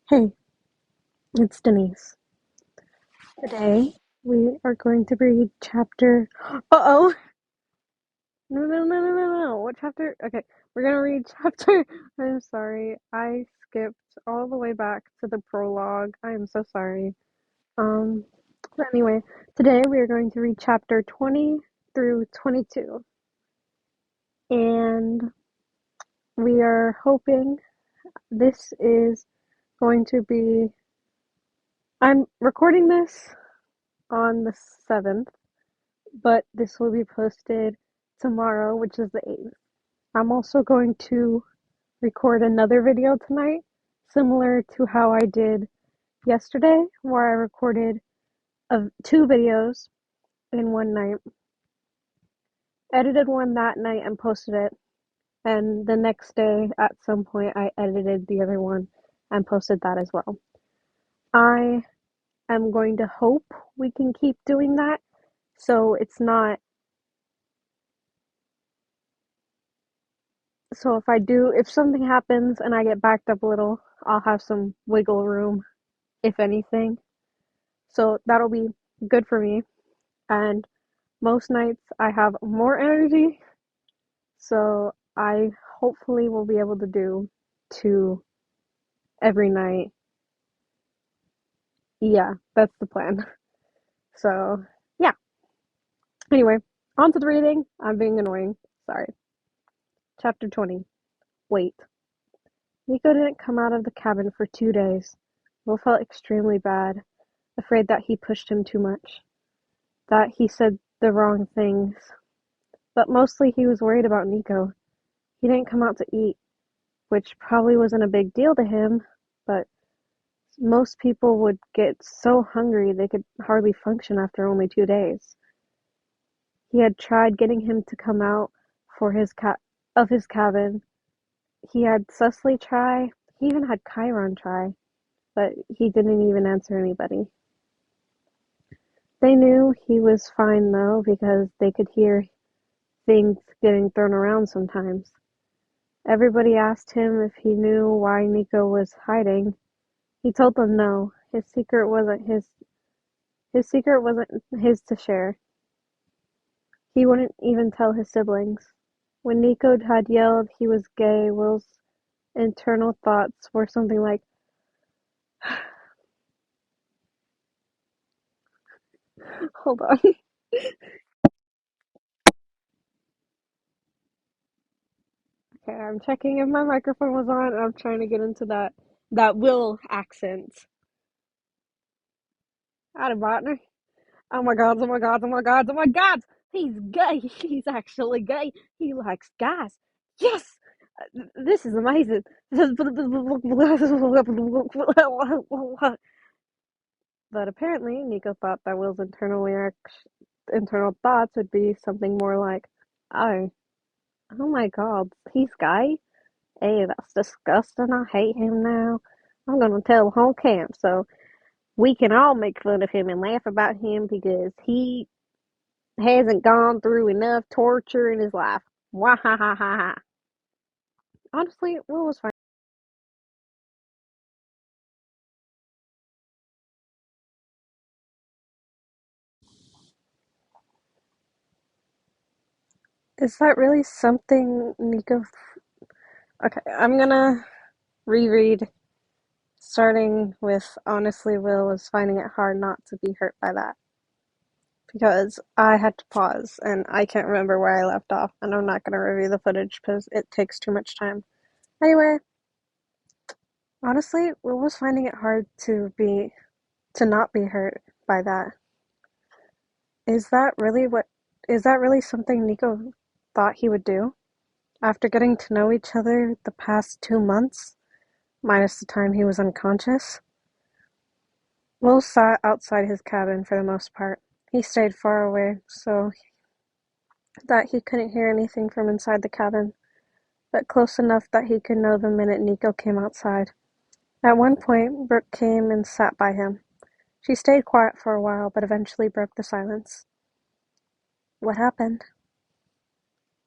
Hey, it's Denise. Today we are going to read chapter. Uh-oh! No, no, no, no, no, no. What chapter? Okay, we're gonna read chapter. I'm sorry. I skipped all the way back to the prologue. I am so sorry. Um, but anyway, today we are going to read chapter 20 through 22. And we are hoping this is going to be. I'm recording this on the 7th. But this will be posted tomorrow, which is the 8th. I'm also going to record another video tonight, similar to how I did yesterday, where I recorded two videos in one night, edited one that night and posted it, and the next day at some point I edited the other one and posted that as well. I am going to hope we can keep doing that so it's not. So if something happens and I get backed up a little, I'll have some wiggle room, if anything. So that'll be good for me. And most nights I have more energy, so I hopefully will be able to do two every night. Yeah, that's the plan. So, yeah. Anyway, on to the reading. I'm being annoying. Sorry. Chapter 20. Wait. Nico didn't come out of the cabin for 2 days. Will felt extremely bad, afraid that he pushed him too much, that he said the wrong things. But mostly he was worried about Nico. He didn't come out to eat, which probably wasn't a big deal to him, but most people would get so hungry they could hardly function after only 2 days. He had tried getting him to come out for his cabin. He had Cecily try. He even had Chiron try, but he didn't even answer anybody. They knew he was fine though because they could hear things getting thrown around sometimes. Everybody asked him if he knew why Nico was hiding. He told them no. His secret wasn't his to share. He wouldn't even tell his siblings. When Nico had yelled he was gay, Will's internal thoughts were something like, hold on. Okay, I'm checking if my microphone was on and I'm trying to get into that Will accent. Howdy, partner. Oh my god, oh my god, oh my god, oh my god! He's gay! He's actually gay! He likes guys! Yes! This is amazing! But apparently, Nico thought that Will's internal thoughts would be something more like, oh, oh my god, he's gay? Hey, that's disgusting. I hate him now. I'm gonna tell the whole camp so we can all make fun of him and laugh about him because he hasn't gone through enough torture in his life. Wah ha ha ha ha. Honestly, Will was fine. Is that really something Nico? Okay, I'm gonna reread, starting with honestly, Will was finding it hard not to be hurt by that. Because I had to pause and I can't remember where I left off, and I'm not gonna review the footage because it takes too much time. Anyway, honestly, Will was finding it hard to not be hurt by that. Is that really what is that really something Nico thought he would do? After getting to know each other the past 2 months, minus the time he was unconscious? Will sat outside his cabin for the most part. He stayed far away so that he couldn't hear anything from inside the cabin, but close enough that he could know the minute Nico came outside. At one point, Brooke came and sat by him. She stayed quiet for a while, but eventually broke the silence. What happened?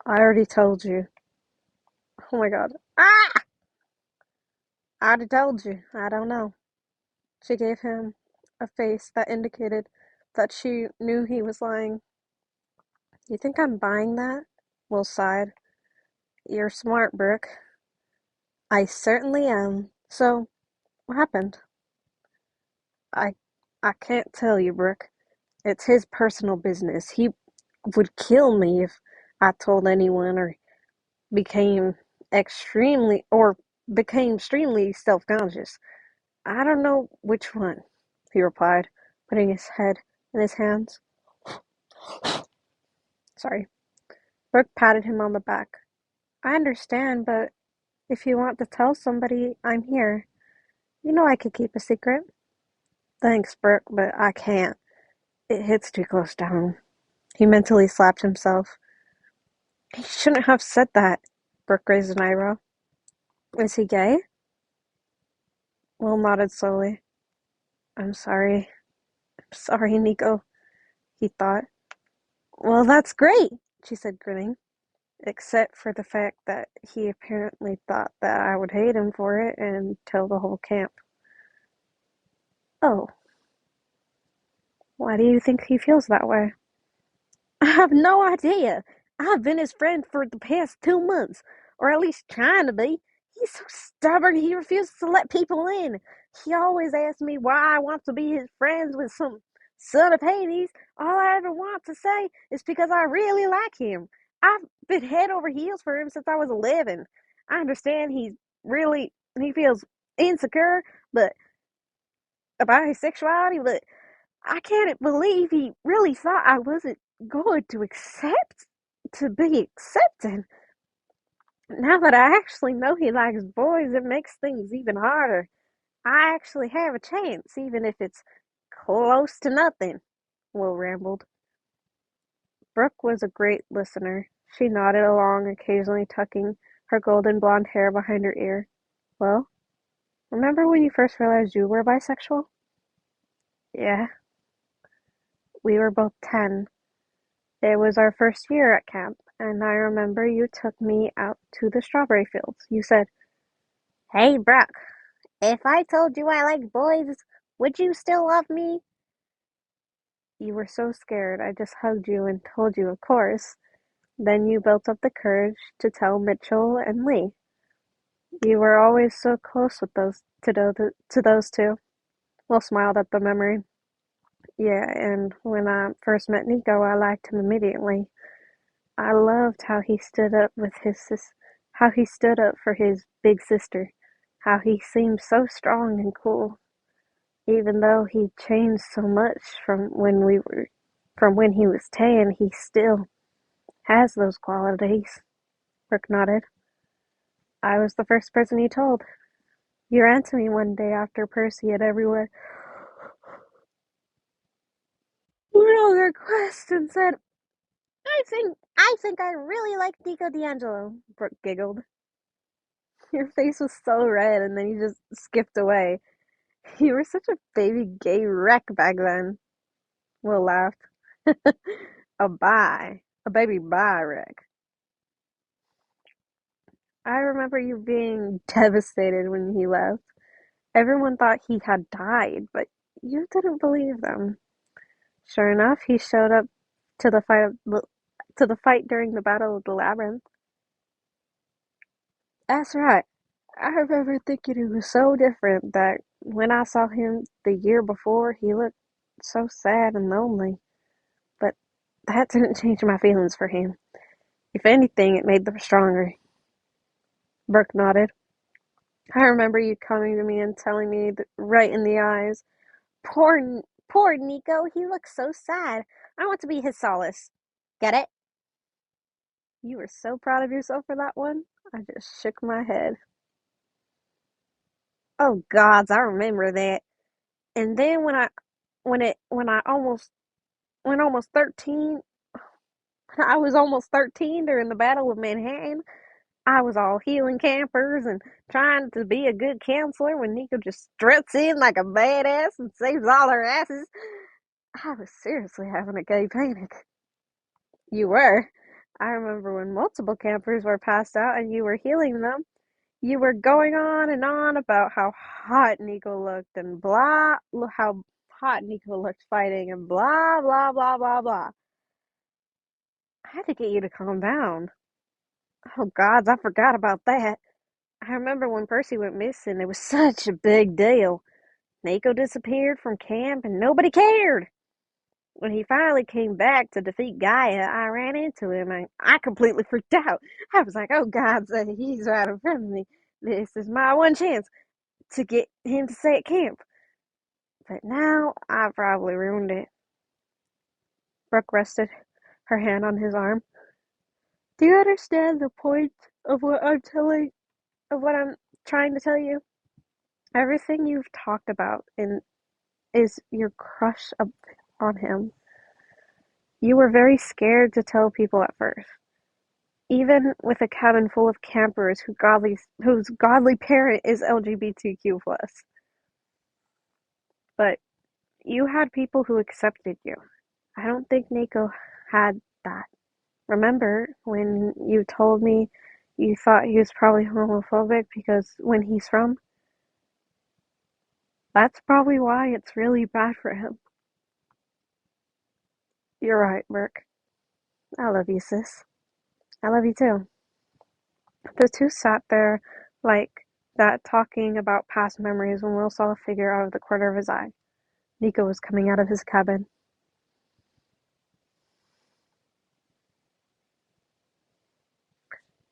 I already told you. Oh my god. Ah! I'd have told you. I don't know. She gave him a face that indicated that she knew he was lying. You think I'm buying that? Will sighed. You're smart, Brooke. I certainly am. So, what happened? I I can't tell you, Brooke. It's his personal business. He would kill me if I told anyone became or became extremely self-conscious. I don't know which one, he replied, putting his head in his hands. Sorry. Brooke patted him on the back. I understand, but if you want to tell somebody, I'm here. You know I could keep a secret. Thanks, Brooke, but I can't. It hits too close to home. He mentally slapped himself. He shouldn't have said that. Brooke raised an eyebrow. Is he gay? Will nodded slowly. I'm sorry. I'm sorry, Nico, he thought. Well, that's great, she said, grinning. Except for the fact that he apparently thought that I would hate him for it and tell the whole camp. Oh, why do you think he feels that way? I have no idea. I've been his friend for the past 2 months, or at least trying to be. He's so stubborn he refuses to let people in. He always asks me why I want to be his friends with some son of Hades. All I ever want to say is because I really like him. I've been head over heels for him since I was 11. I understand he feels insecure but about his sexuality, but I can't believe he really thought I wasn't going to be accepted. Now that I actually know he likes boys, it makes things even harder. I actually have a chance, even if it's close to nothing, Will rambled. Brooke was a great listener. She nodded along, occasionally tucking her golden blonde hair behind her ear. Well, remember when you first realized you were bisexual? Yeah, we were both 10. It was our first year at camp, and I remember you took me out to the strawberry fields. You said, Hey, Brooke, if I told you I like boys, would you still love me? You were so scared, I just hugged you and told you, of course. Then you built up the courage to tell Mitchell and Lee. You were always so close with those two. Will smiled at the memory. Yeah, and when I first met Nico, I liked him immediately. I loved how he stood up for his big sister, how he seemed so strong and cool, even though he changed so much from when he was 10, he still has those qualities. Brooke nodded. I was the first person he told. You ran to me one day after Percy had everywhere wrote a request and said, I think I really like Nico D'Angelo. Brooke giggled. Your face was so red, and then you just skipped away. You were such a baby gay wreck back then. Will laughed. A baby bi wreck. I remember you being devastated when he left. Everyone thought he had died, but you didn't believe them. Sure enough, he showed up to the fight during the Battle of the Labyrinth. That's right. I remember thinking he was so different that when I saw him the year before, he looked so sad and lonely. But that didn't change my feelings for him. If anything, it made them stronger. Brooke nodded. I remember you coming to me and telling me right in the eyes, poor Nico, he looks so sad. I want to be his solace. Get it? You were so proud of yourself for that one. I just shook my head. Oh gods, I remember that. And then when I almost 13, I was almost 13 during the Battle of Manhattan. I was all healing campers and trying to be a good counselor when Nico just struts in like a badass and saves all their asses. I was seriously having a gay panic. You were. I remember when multiple campers were passed out and you were healing them. You were going on and on about how hot Nico looked and blah, how hot Nico looked fighting and blah, blah, blah, blah, blah. I had to get you to calm down. Oh, gods, I forgot about that. I remember when Percy went missing, it was such a big deal. Nico disappeared from camp and nobody cared. When he finally came back to defeat Gaia, I ran into him and I completely freaked out. I was like, oh, God, he's right in front of me. This is my one chance to get him to stay at camp. But now I probably ruined it. Brooke rested her hand on his arm. Do you understand the point of what I'm trying to tell you? Everything you've talked about is your crush on him. You were very scared to tell people at first. Even with a cabin full of campers whose godly parent is LGBTQ plus. But you had people who accepted you. I don't think Nico had that. Remember when you told me you thought he was probably homophobic because when he's from? That's probably why it's really bad for him. You're right, Brooke. I love you, sis. I love you too. The two sat there like that talking about past memories when Will saw a figure out of the corner of his eye. Nico was coming out of his cabin.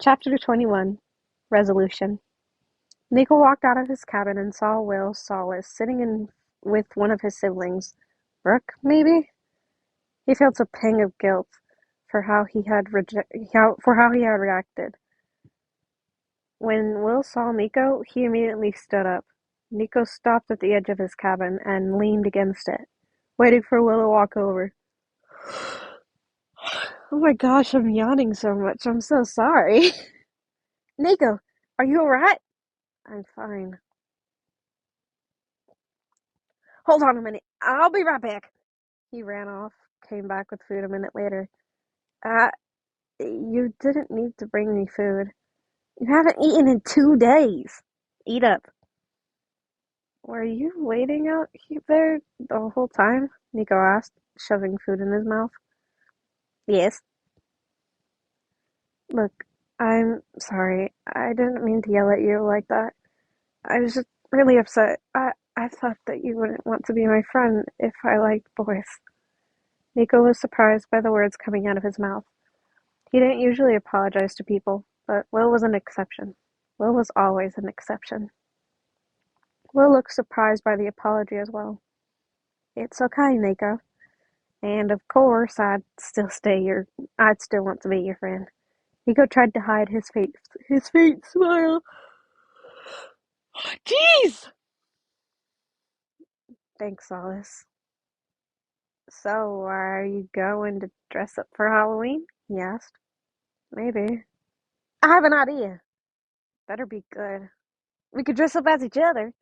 Chapter 21 Resolution. Nico walked out of his cabin and saw Will Solace sitting with one of his siblings. Brooke, maybe? He felt a pang of guilt for how he had reacted. When Will saw Nico, he immediately stood up. Nico stopped at the edge of his cabin and leaned against it, waiting for Will to walk over. Oh my gosh, I'm yawning so much. I'm so sorry. Nico, are you alright? I'm fine. Hold on a minute. I'll be right back. He ran off, came back with food a minute later. Uh, you didn't need to bring me food. You haven't eaten in 2 days. Eat up. Were you waiting out there the whole time? Nico asked, shoving food in his mouth. Yes. Look, I'm sorry. I didn't mean to yell at you like that. I was just really upset. I thought that you wouldn't want to be my friend if I liked boys. Nico was surprised by the words coming out of his mouth. He didn't usually apologize to people, but Will was an exception. Will was always an exception. Will looked surprised by the apology as well. It's okay, Nico. And of course, I'd still want to be your friend. Nico tried to hide his faint smile. Jeez! Thanks, Solace. So, are you going to dress up for Halloween? He asked. Maybe. I have an idea. Better be good. We could dress up as each other.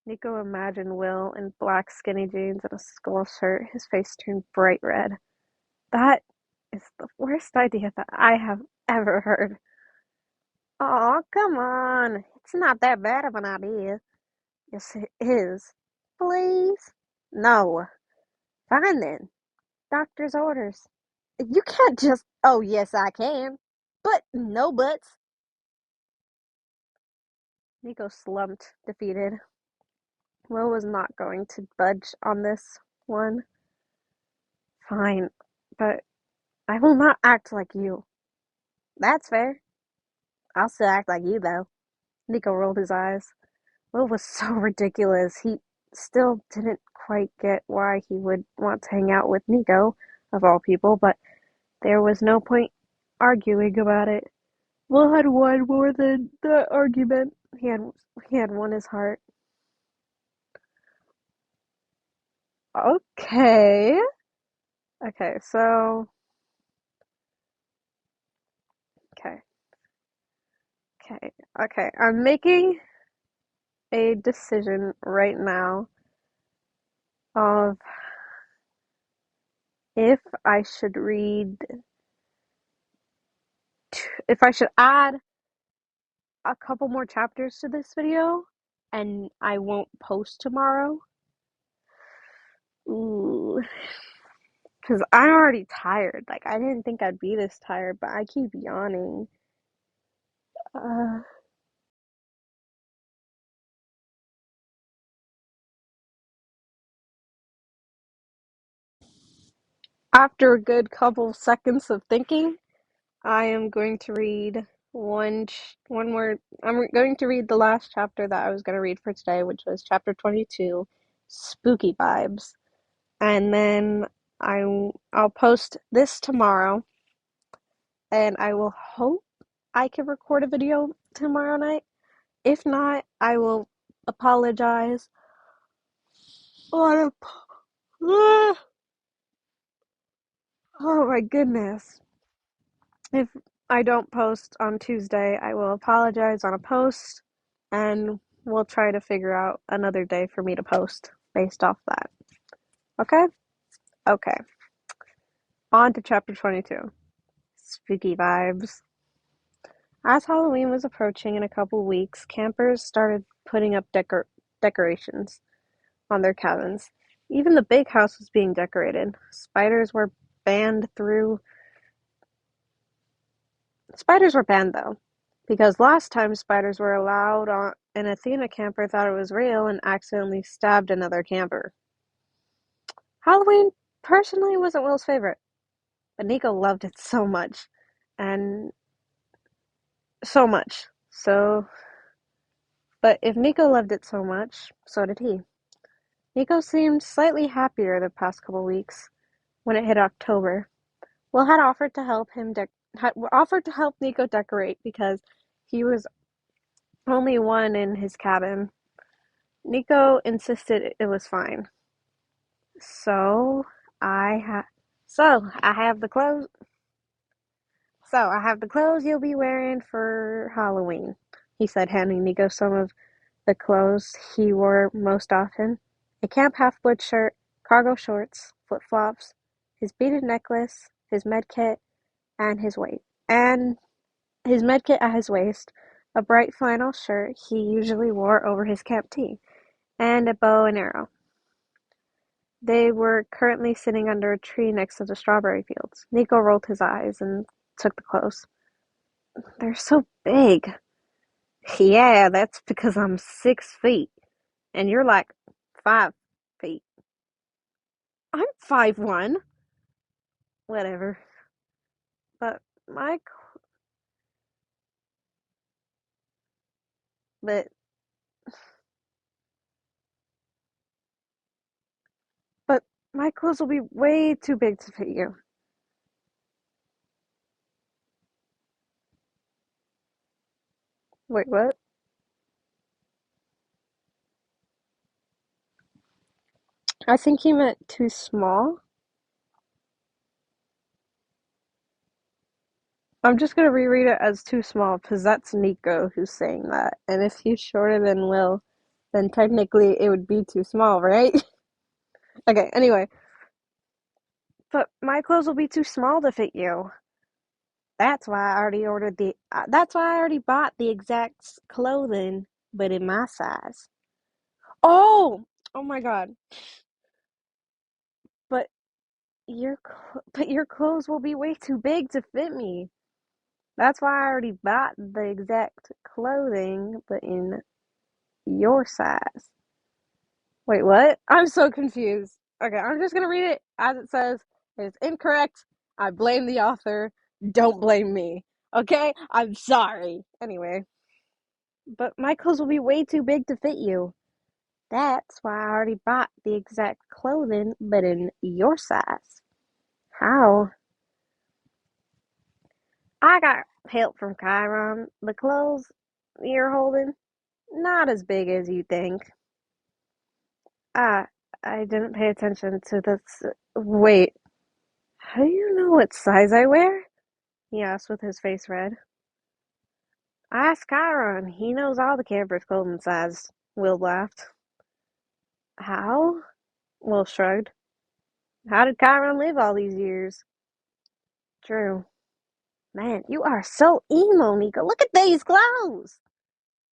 Nico imagined Will in black skinny jeans and a skull shirt. His face turned bright red. That is the worst idea that I have ever heard. Aw, come on. It's not that bad of an idea. Yes, it is. Please? No. Fine then. Doctor's orders. You can't just. Oh, yes, I can. But no buts. Nico slumped, defeated. Will was not going to budge on this one. Fine, but I will not act like you. That's fair. I'll still act like you, though. Nico rolled his eyes. Will was so ridiculous. He still didn't quite get why he would want to hang out with Nico, of all people, but there was no point arguing about it. Will had won more than the argument. He had won his heart. Okay. Okay, so okay. Okay. Okay. I'm making a decision right now of if I should read if I should add a couple more chapters to this video and I won't post tomorrow. Ooh, because I'm already tired. Like, I didn't think I'd be this tired, but I keep yawning. Uh, After a good couple seconds of thinking, I am going to read one more. I'm going to read the last chapter that I was going to read for today, which was chapter 22, Spooky Vibes. And then I'll post this tomorrow, and I will hope I can record a video tomorrow night. If not, I will apologize on a oh my goodness. If I don't post on Tuesday, I will apologize on a post and we'll try to figure out another day for me to post based off that. Okay? Okay. On to chapter 22. Spooky vibes. As Halloween was approaching in a couple weeks, campers started putting up decorations on their cabins. Even the big house was being decorated. Banned through Spiders were banned though, because last time spiders were allowed on an Athena camper thought it was real and accidentally stabbed another camper. Halloween personally wasn't Will's favorite, but Nico loved it so much. And so much. But if Nico loved it so much, so did he. Nico seemed slightly happier the past couple weeks when it hit October. Will had offered to help Nico decorate because he was only one in his cabin. Nico insisted it was fine. So I have so I have the clothes you'll be wearing for Halloween, he said, handing Nico some of the clothes he wore most often. A camp half-blood shirt, cargo shorts, flip-flops, his beaded necklace, his med kit, and his med kit at his waist, a bright flannel shirt he usually wore over his camp tee, and a bow and arrow. They were currently sitting under a tree next to the strawberry fields. Nico rolled his eyes and took the clothes. They're so big. Yeah, that's because I'm 6 feet, and you're like 5 feet. I'm 5'1". Whatever. But my but but my clothes will be way too big to fit you. Wait, what? I think he meant too small. I'm just gonna reread it as too small because that's Nico who's saying that. And if he's shorter than Will, then technically it would be too small, right? Okay, anyway. But my clothes will be too small to fit you. That's why I already bought the exact clothing, but in my size. Oh! Oh my God. But but your clothes will be way too big to fit me. That's why I already bought the exact clothing, but in your size. Wait, what? I'm so confused. Okay, I'm just gonna read it as it says. If it's incorrect, I blame the author. Don't blame me. Okay? I'm sorry. Anyway, but my clothes will be way too big to fit you. That's why I already bought the exact clothing, but in your size. How? I got help from Chiron. The clothes you're holding, not as big as you think. Ah, I didn't pay attention to this. Wait, how do you know what size I wear? He asked with his face red. Ask Chiron. He knows all the campers' clothing size. Will laughed. How? Will shrugged. How did Chiron live all these years? True. Man, you are so emo, Nico. Look at these clothes.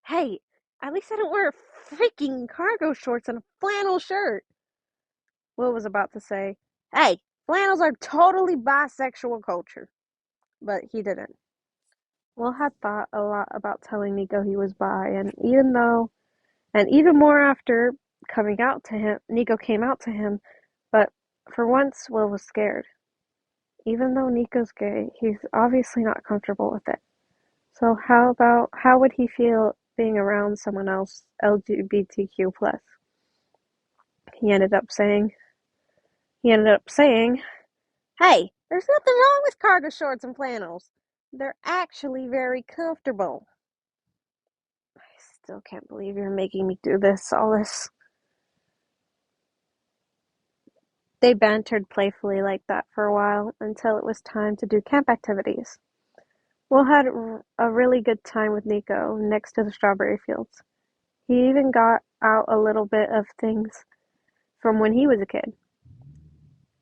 Hey, at least I don't wear freaking cargo shorts and a flannel shirt. Will was about to say, hey, flannels are totally bisexual culture. But he didn't. Will had thought a lot about telling Nico he was bi, and even more after coming out to him, Nico came out to him, but for once Will was scared. Even though Nico's gay, he's obviously not comfortable with it. So how would he feel being around someone else LGBTQ plus? He ended up saying he ended up saying, "Hey, there's nothing wrong with cargo shorts and flannels. They're actually very comfortable." I still can't believe you're making me do all this. They bantered playfully like that for a while until it was time to do camp activities. Will had a really good time with Nico next to the strawberry fields. He even got out a little bit of things from when he was a kid.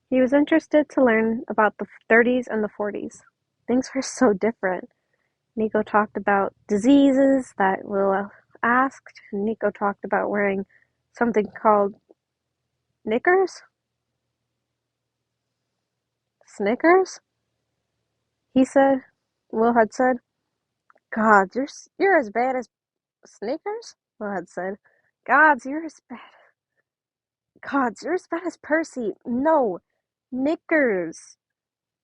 He was interested to learn about the 30s and the 40s. Things were so different. Nico talked about diseases that Will asked. Nico talked about wearing something called knickers? Snickers? He said. Will had said. God, you're as bad as Snickers? Will had said. Gods, you're as bad. Gods, you're as bad as Percy. No, knickers.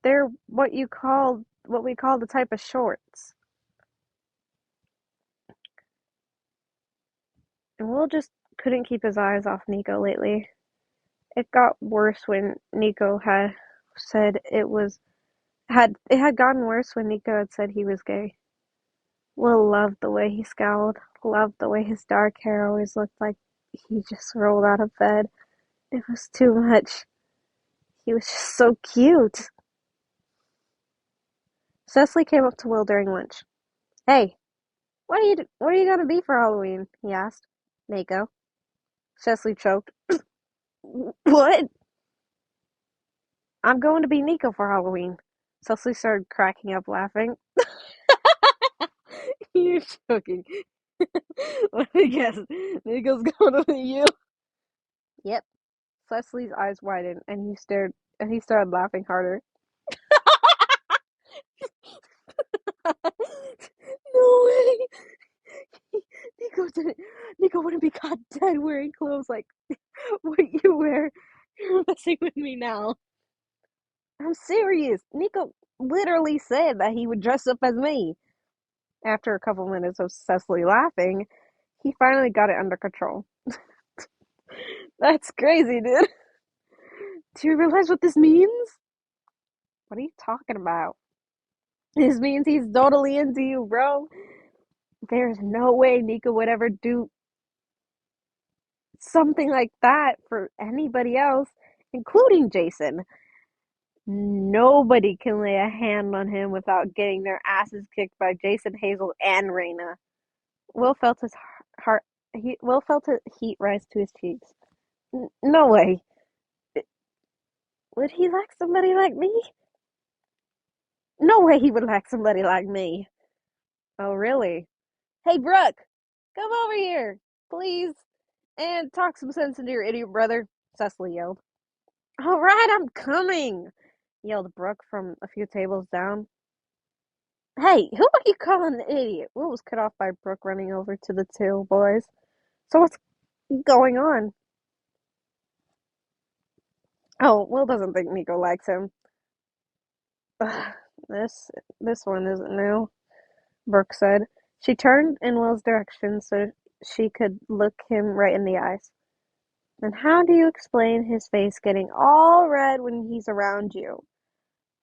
They're what we call the type of shorts. And Will just couldn't keep his eyes off Nico lately. It got worse when Nico had said it had gotten worse when Nico had said he was gay. Will loved the way he scowled, loved the way his dark hair always looked like he just rolled out of bed. It was too much. He was just so cute. Cecily came up to Will during lunch. Hey, what are you gonna be for Halloween? He asked. Nico. Cecily choked. What? I'm going to be Nico for Halloween. Cecily started cracking up laughing. You're joking. Let me guess. Nico's going to be you. Yep. Cecily's eyes widened and he started laughing harder. No way. Nico didn't Nico wouldn't be caught dead wearing clothes like what you wear. You're messing with me now. I'm serious. Nico literally said that he would dress up as me. After a couple minutes of Cecily laughing, he finally got it under control. That's crazy, dude. Do you realize what this means? What are you talking about? This means he's totally into you, bro. There's no way Nico would ever do something like that for anybody else, including Jason. Nobody can lay a hand on him without getting their asses kicked by Jason, Hazel, and Raina. Will felt his heart. Will felt a heat rise to his cheeks. No way. Would he like somebody like me? No way he would like somebody like me. Oh, really? Hey, Brooke, come over here, please, and talk some sense into your idiot brother, Cecily yelled. All right, I'm coming, yelled Brooke from a few tables down. Hey, who are you calling an idiot? Will was cut off by Brooke running over to the two boys. So what's going on? Oh, Will doesn't think Nico likes him. Ugh, this one isn't new, Brooke said. She turned in Will's direction so she could look him right in the eyes. And how do you explain his face getting all red when he's around you?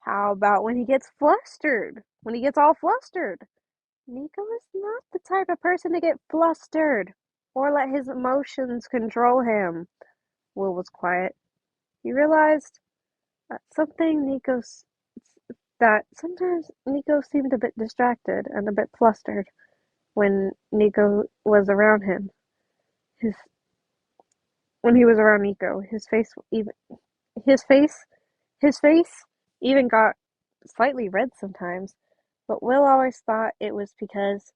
How about when he gets flustered? When he gets all flustered? Nico is not the type of person to get flustered or let his emotions control him. Will was quiet. He realized that sometimes Nico seemed a bit distracted and a bit flustered when Nico was around him. His when he was around Nico, his face his face even got slightly red sometimes, but Will always thought it was because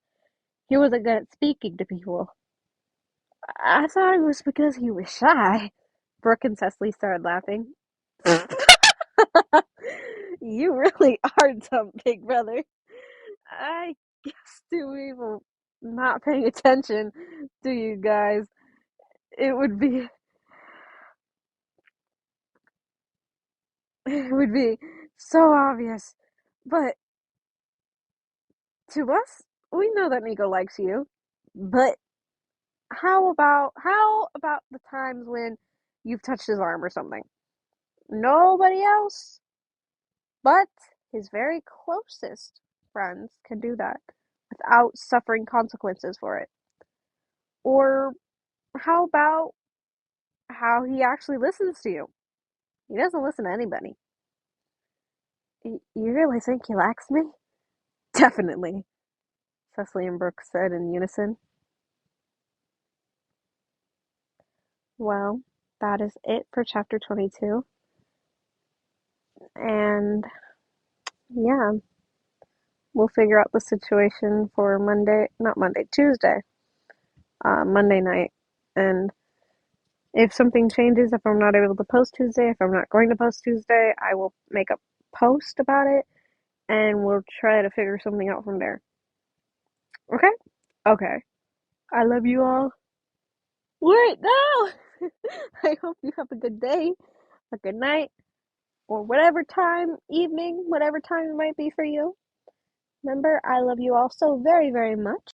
He wasn't good at speaking to people. I thought it was because he was shy. Brooke and Cecily started laughing. You really are dumb, big brother. I guess two people not paying attention to you guys. It would be it would be so obvious. But to us, we know that Nico likes you. But how about the times when you've touched his arm or something? Nobody else but his very closest friends can do that without suffering consequences for it. Or how about how he actually listens to you? He doesn't listen to anybody. You really think he likes me? Definitely, Cecily and Brooke said in unison. Well, that is it for chapter 22. And yeah, we'll figure out the situation for Monday, not Monday, Tuesday, Monday night. And if something changes, if I'm not able to post Tuesday, if I'm not going to post Tuesday, I will make a post about it and we'll try to figure something out from there. Okay? Okay. I love you all. Wait, no! I hope you have a good day, a good night, or whatever time, evening, whatever time it might be for you. Remember, I love you all so very, very much.